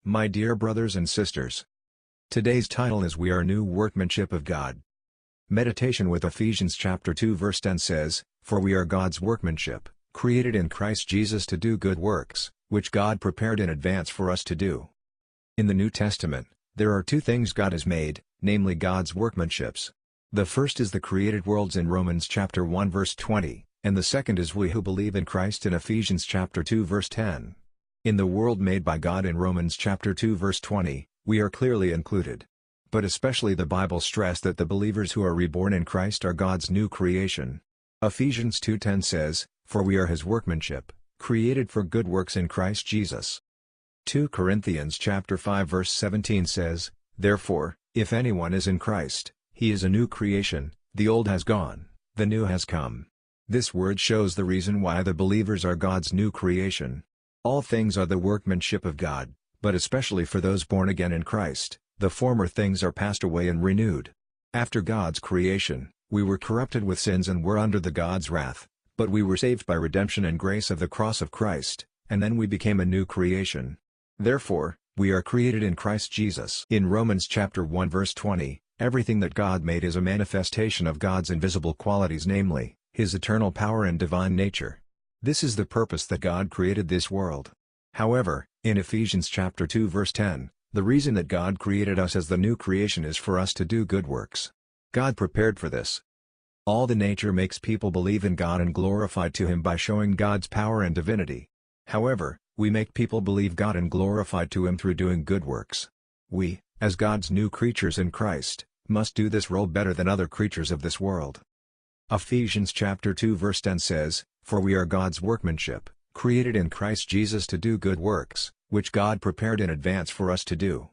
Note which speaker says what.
Speaker 1: My dear brothers and sisters, today's title is We Are New Workmanship of God. Meditation with Ephesians chapter 2 verse 10 says, For we are God's workmanship, created in Christ Jesus to do good works, which God prepared in advance for us to do. In the New Testament, there are two things God has made, namely God's workmanships. The first is the created worlds in Romans chapter 1 verse 20, and the second is we who believe in Christ in Ephesians chapter 2 verse 10. In the world made by God in Romans chapter 2 verse 20, we are clearly included. But especially the Bible stressed that the believers who are reborn in Christ are God's new creation. Ephesians 2:10 says, For we are His workmanship, created for good works in Christ Jesus. 2 Corinthians chapter 5 verse 17 says, Therefore, if anyone is in Christ, he is a new creation, the old has gone, the new has come. This word shows the reason why the believers are God's new creation. All things are the workmanship of God, but especially for those born again in Christ, the former things are passed away and renewed. After God's creation, we were corrupted with sins and were under the God's wrath, but we were saved by redemption and grace of the cross of Christ, and then we became a new creation. Therefore, we are created in Christ Jesus. In Romans chapter 1 verse 20, everything that God made is a manifestation of God's invisible qualities, namely, His eternal power and divine nature. This is the purpose that God created this world. However, in Ephesians chapter 2 verse 10, the reason that God created us as the new creation is for us to do good works. God prepared for this. All the nature makes people believe in God and glorify to Him by showing God's power and divinity. However, we make people believe God and glorify to Him through doing good works. We, as God's new creatures in Christ, must do this role better than other creatures of this world. Ephesians chapter 2 verse 10 says, For we are God's workmanship, created in Christ Jesus to do good works, which God prepared in advance for us to do.